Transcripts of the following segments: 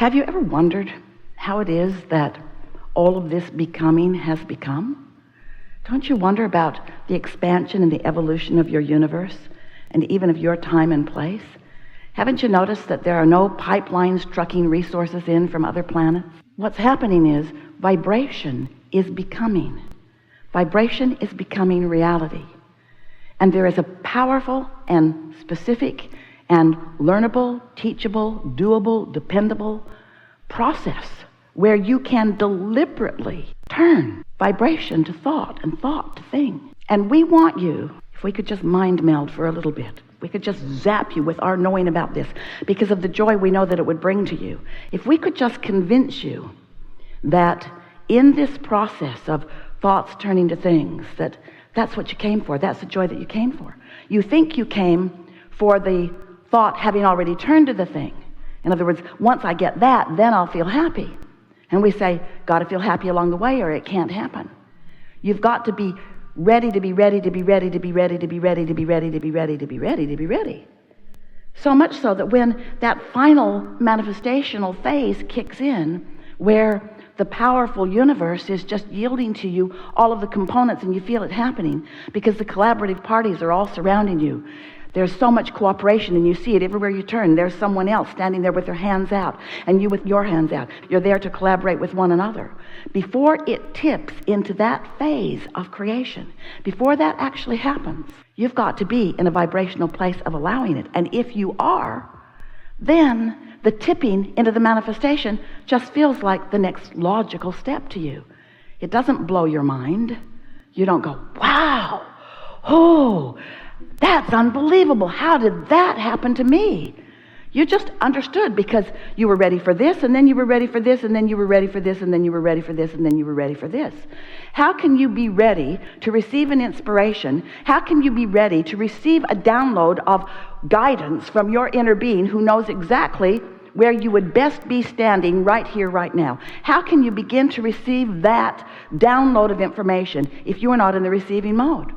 Have you ever wondered how it is that all of this becoming has become? Don't you wonder about the expansion and the evolution of your universe and even of your time and place? Haven't you noticed that there are no pipelines trucking resources in from other planets? What's happening is vibration is becoming. Vibration is becoming reality. And there is a powerful and specific and learnable, teachable, doable, dependable process where you can deliberately turn vibration to thought and thought to thing. And we want you, if we could just mind meld for a little bit, we could just zap you with our knowing about this because of the joy we know that it would bring to you. If we could just convince you that in this process of thoughts turning to things, that's what you came for, that's the joy that you came for. You think you came for the thought having already turned to the thing. In other words, once I get that, then I'll feel happy. And we say, got to feel happy along the way or it can't happen. You've got to be ready to be ready to be ready to be ready to be ready to be ready to be ready to be ready to be ready. So much so that when that final manifestational phase kicks in, where the powerful universe is just yielding to you all of the components and you feel it happening because the collaborative parties are all surrounding you. There's so much cooperation and you see it everywhere you turn. There's someone else standing there with their hands out and you with your hands out. You're there to collaborate with one another. Before it tips into that phase of creation, before that actually happens, you've got to be in a vibrational place of allowing it. And if you are, then the tipping into the manifestation just feels like the next logical step to you. It doesn't blow your mind. You don't go, wow, oh, that's unbelievable. How did that happen to me? You just understood because you were ready for this, and then you were ready for this, and then you were ready for this, and then you were ready for this, and then you were ready for this. How can you be ready to receive an inspiration? How can you be ready to receive a download of guidance from your inner being who knows exactly where you would best be standing right here, right now? How can you begin to receive that download of information if you are not in the receiving mode?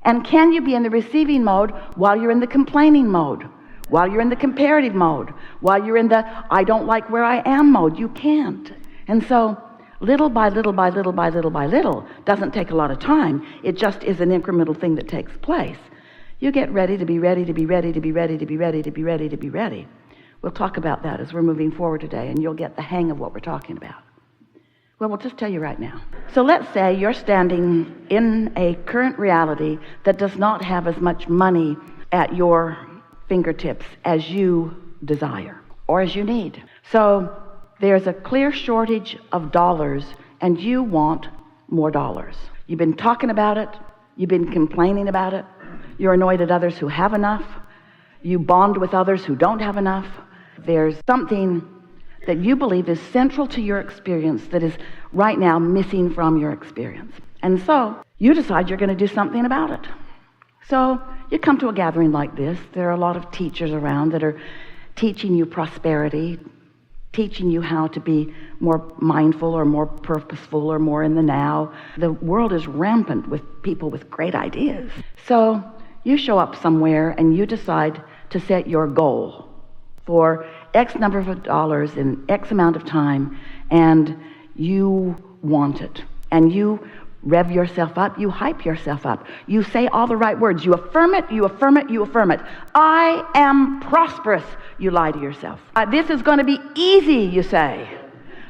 And can you be in the receiving mode while you're in the complaining mode, while you're in the comparative mode, while you're in the I don't like where I am mode? You can't. And so little by little by little by little by little doesn't take a lot of time. It just is an incremental thing that takes place. You get ready to be ready to be ready to be ready to be ready to be ready to be ready. We'll talk about that as we're moving forward today, and you'll get the hang of what we're talking about. Well, we'll just tell you right now. So let's say you're standing in a current reality that does not have as much money at your fingertips as you desire or as you need. So there's a clear shortage of dollars and you want more dollars. You've been talking about it. You've been complaining about it. You're annoyed at others who have enough. You bond with others who don't have enough. There's something that you believe is central to your experience that is right now missing from your experience. And so you decide you're going to do something about it. So you come to a gathering like this. There are a lot of teachers around that are teaching you prosperity, teaching you how to be more mindful or more purposeful or more in the now. The world is rampant with people with great ideas. So you show up somewhere and you decide to set your goal for X number of dollars in X amount of time, and you want it. And you rev yourself up, you hype yourself up. You say all the right words. You affirm it, you affirm it, you affirm it. I am prosperous, you lie to yourself. This is going to be easy, you say.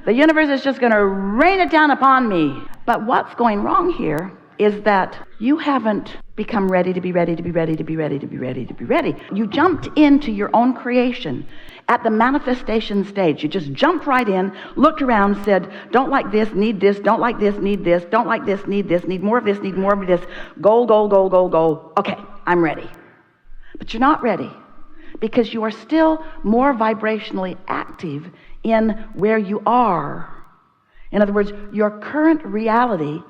The universe is just going to rain it down upon me. But what's going wrong here is that you haven't become ready to be ready to be ready to be ready to be ready to be ready. You jumped into your own creation at the manifestation stage. You just jumped right in, looked around, said, don't like this, need this, don't like this, need this, don't like this, need more of this, need more of this, goal, goal, goal, goal, goal. Okay, I'm ready. But you're not ready because you are still more vibrationally active in where you are. In other words, your current reality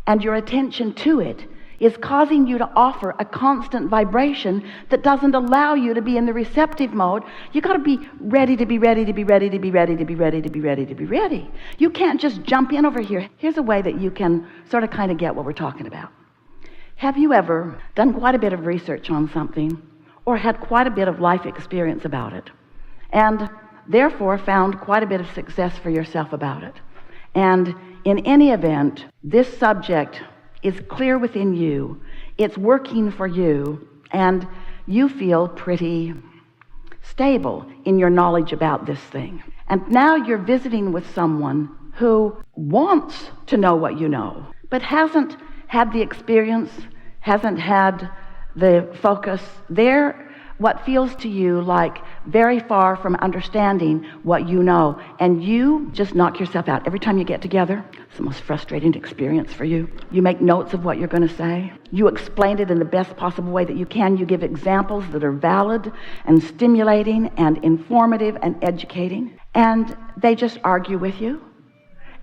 and your attention to it is causing you to offer a constant vibration that doesn't allow you to be in the receptive mode. You got to be ready to be ready to be ready to be ready to be ready to be ready to be ready. You can't just jump in over here. Here's a way that you can sort of kind of get what we're talking about. Have you ever done quite a bit of research on something or had quite a bit of life experience about it? And therefore found quite a bit of success for yourself about it. And in any event, this subject is clear within you. It's working for you, and you feel pretty stable in your knowledge about this thing. And now you're visiting with someone who wants to know what you know, but hasn't had the experience, hasn't had the focus. They're what feels to you like very far from understanding what you know, and you just knock yourself out. Every time you get together, it's the most frustrating experience for you. You make notes of what you're going to say. You explain it in the best possible way that you can. You give examples that are valid and stimulating and informative and educating, and they just argue with you.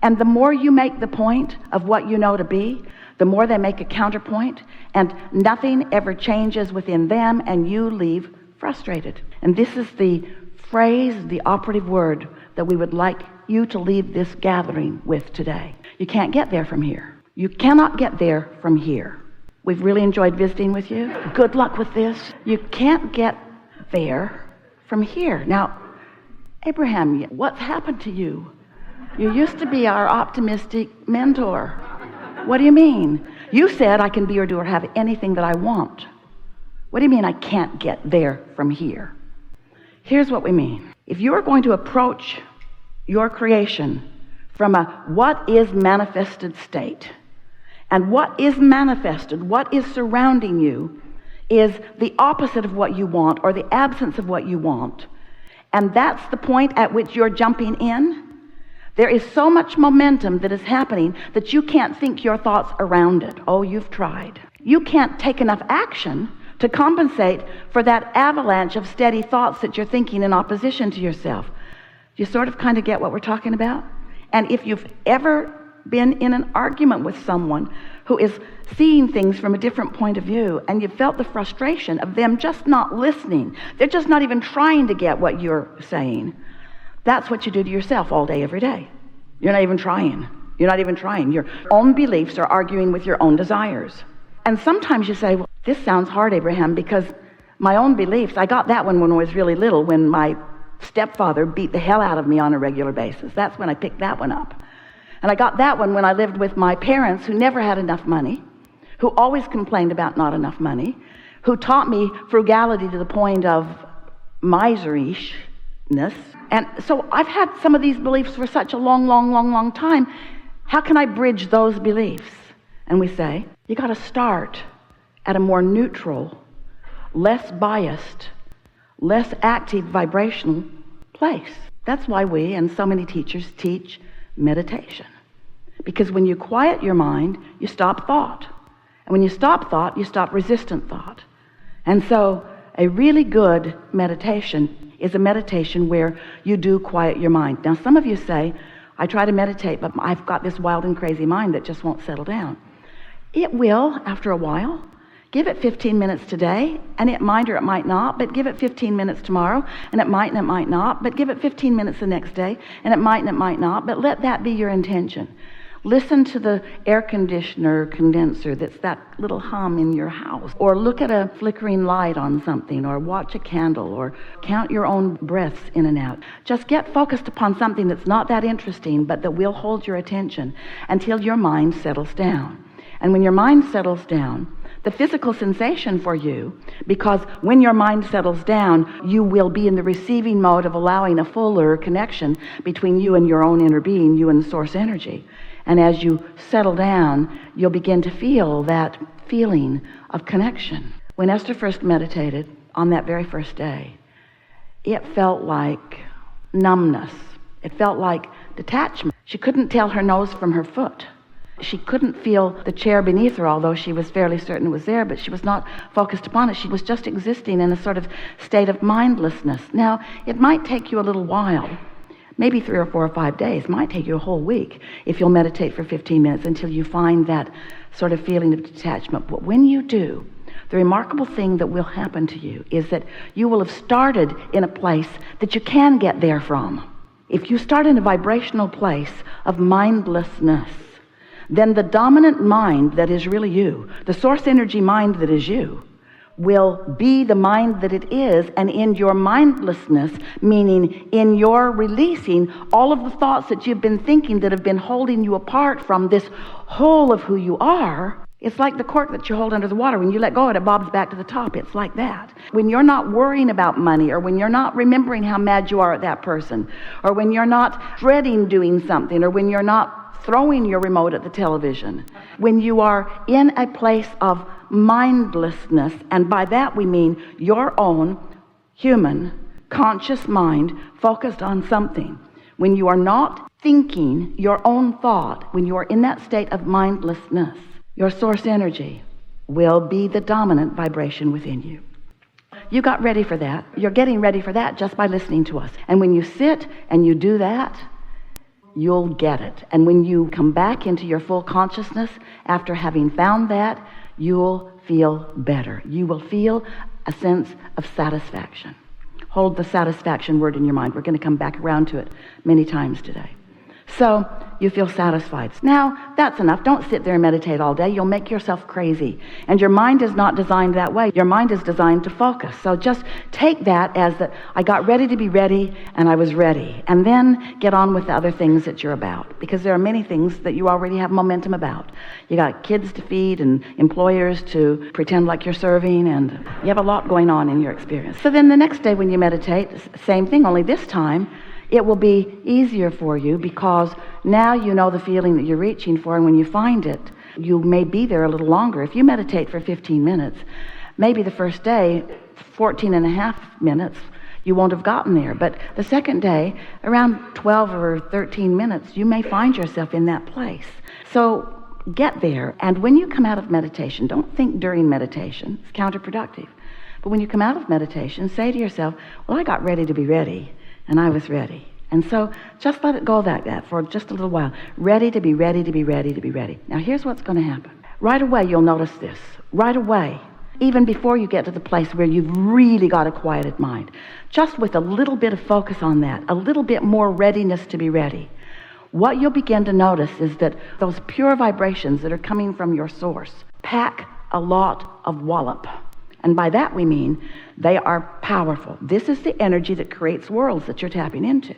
And the more you make the point of what you know to be, the more they make a counterpoint, and nothing ever changes within them, and you leave frustrated. And this is the phrase, the operative word that we would like you to leave this gathering with today. You can't get there from here. You cannot get there from here. We've really enjoyed visiting with you. Good luck with this. You can't get there from here. Now, Abraham, what's happened to you? You used to be our optimistic mentor. What do you mean? You said I can be or do or have anything that I want. What do you mean I can't get there from here? Here's what we mean. If you are going to approach your creation from a what is manifested state, and what is manifested, what is surrounding you, is the opposite of what you want or the absence of what you want, and that's the point at which you're jumping in, there is so much momentum that is happening that you can't think your thoughts around it. Oh, you've tried. You can't take enough action to compensate for that avalanche of steady thoughts that you're thinking in opposition to yourself. Do you sort of kind of get what we're talking about? And if you've ever been in an argument with someone who is seeing things from a different point of view, and you felt the frustration of them just not listening, they're just not even trying to get what you're saying, that's what you do to yourself all day, every day. You're not even trying. You're not even trying. Your own beliefs are arguing with your own desires. And sometimes you say, well, this sounds hard, Abraham, because my own beliefs, I got that one when I was really little, when my stepfather beat the hell out of me on a regular basis. That's when I picked that one up. And I got that one when I lived with my parents who never had enough money, who always complained about not enough money, who taught me frugality to the point of miserishness. And so I've had some of these beliefs for such a long time. How can I bridge those beliefs? And we say, you got to start at a more neutral, less biased, less active vibrational place. That's why we and so many teachers teach meditation. Because when you quiet your mind, you stop thought. And when you stop thought, you stop resistant thought. And so a really good meditation is a meditation where you do quiet your mind. Now, some of you say, I try to meditate, but I've got this wild and crazy mind that just won't settle down. It will after a while. Give it 15 minutes today, and it might or it might not, but give it 15 minutes tomorrow, and it might not, but give it 15 minutes the next day, and it might not, but let that be your intention. Listen to the air conditioner condenser that's that little hum in your house, or look at a flickering light on something, or watch a candle, or count your own breaths in and out. Just get focused upon something that's not that interesting, but that will hold your attention until your mind settles down. And when your mind settles down, the physical sensation for you, because when your mind settles down, you will be in the receiving mode of allowing a fuller connection between you and your own inner being, you and the source energy. And as you settle down, you'll begin to feel that feeling of connection. When Esther first meditated on that very first day, it felt like numbness. It felt like detachment. She couldn't tell her nose from her foot. She couldn't feel the chair beneath her, although she was fairly certain it was there, but she was not focused upon it. She was just existing in a sort of state of mindlessness. Now, it might take you a little while, maybe 3 or 4 or 5 days, might take you a whole week if you'll meditate for 15 minutes until you find that sort of feeling of detachment. But when you do, the remarkable thing that will happen to you is that you will have started in a place that you can get there from. If you start in a vibrational place of mindlessness, then the dominant mind that is really you, the source energy mind that is you, will be the mind that it is, and in your mindlessness, meaning in your releasing all of the thoughts that you've been thinking that have been holding you apart from this whole of who you are. It's like the cork that you hold under the water. When you let go of it, it bobs back to the top. It's like that. When you're not worrying about money, or when you're not remembering how mad you are at that person, or when you're not dreading doing something, or when you're not throwing your remote at the television, when you are in a place of mindlessness, and by that we mean your own human conscious mind focused on something. When you are not thinking your own thought, when you are in that state of mindlessness, your source energy will be the dominant vibration within you. You got ready for that. You're getting ready for that just by listening to us. And when you sit and you do that, you'll get it. And when you come back into your full consciousness after having found that, you'll feel better. You will feel a sense of satisfaction. Hold the satisfaction word in your mind. We're going to come back around to it many times today. So you feel satisfied. Now, that's enough. Don't sit there and meditate all day. You'll make yourself crazy. And your mind is not designed that way. Your mind is designed to focus. So just take that as that I got ready to be ready, and I was ready. And then get on with the other things that you're about. Because there are many things that you already have momentum about. You got kids to feed and employers to pretend like you're serving, and you have a lot going on in your experience. So then the next day when you meditate, same thing, only this time, it will be easier for you because now you know the feeling that you're reaching for, and when you find it, you may be there a little longer. If you meditate for 15 minutes, maybe the first day, 14 and a half minutes, you won't have gotten there. But the second day, around 12 or 13 minutes, you may find yourself in that place. So get there, and when you come out of meditation, don't think during meditation. It's counterproductive. But when you come out of meditation, say to yourself, well, I got ready to be ready. And I was ready. And so just let it go like that for just a little while. Ready to be ready to be ready to be ready. Now here's what's going to happen. Right away you'll notice this. Right away. Even before you get to the place where you've really got a quieted mind. Just with a little bit of focus on that. A little bit more readiness to be ready. What you'll begin to notice is that those pure vibrations that are coming from your source pack a lot of wallop. And by that we mean they are powerful. This is the energy that creates worlds that you're tapping into.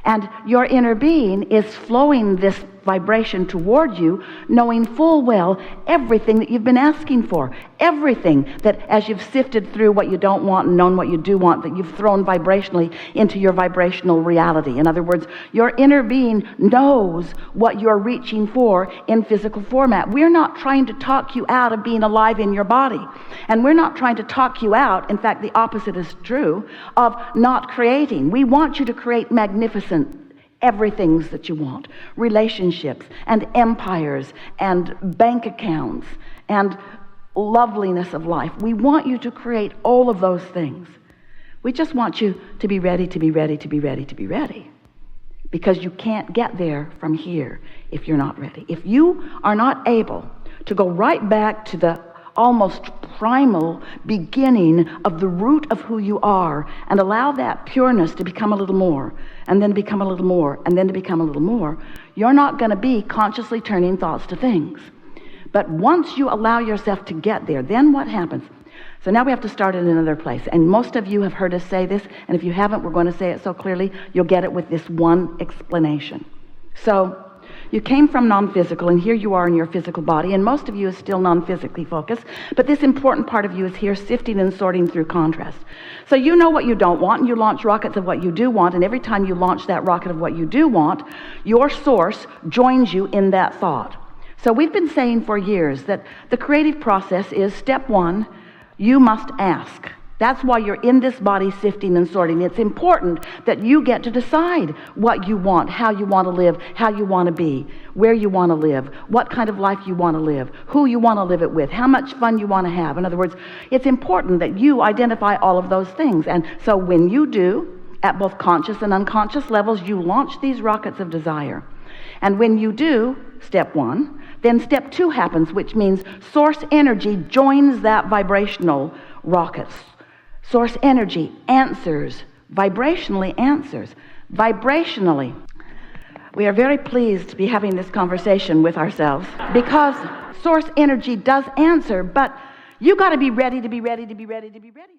And your inner being is flowing this vibration toward you, knowing full well everything that you've been asking for. Everything that as you've sifted through what you don't want and known what you do want, that you've thrown vibrationally into your vibrational reality. In other words, your inner being knows what you're reaching for in physical format. We're not trying to talk you out of being alive in your body. And we're not trying to talk you out, in fact, the opposite is true, of not creating. We want you to create magnificent everythings that you want, relationships and empires and bank accounts and loveliness of life. We want you to create all of those things. We just want you to be ready, to be ready, to be ready, to be ready. Because you can't get there from here if you're not ready. If you are not able to go right back to the almost primal beginning of the root of who you are and allow that pureness to become a little more and then become a little more and then to become a little more, you're not going to be consciously turning thoughts to things. But once you allow yourself to get there, then what happens? So now we have to start in another place. And most of you have heard us say this, and if you haven't, we're going to say it so clearly, you'll get it with this one explanation. So you came from non-physical, and here you are in your physical body, and most of you is still non-physically focused, but this important part of you is here sifting and sorting through contrast. So you know what you don't want, and you launch rockets of what you do want, and every time you launch that rocket of what you do want, your source joins you in that thought. So we've been saying for years that the creative process is step one, you must ask. That's why you're in this body sifting and sorting. It's important that you get to decide what you want, how you want to live, how you want to be, where you want to live, what kind of life you want to live, who you want to live it with, how much fun you want to have. In other words, it's important that you identify all of those things. And so when you do, at both conscious and unconscious levels, you launch these rockets of desire. And when you do, step one, then step two happens, which means source energy joins that vibrational rockets. Source energy answers, vibrationally answers. Vibrationally. We are very pleased to be having this conversation with ourselves because source energy does answer, but You got to be ready to be ready to be ready to be ready.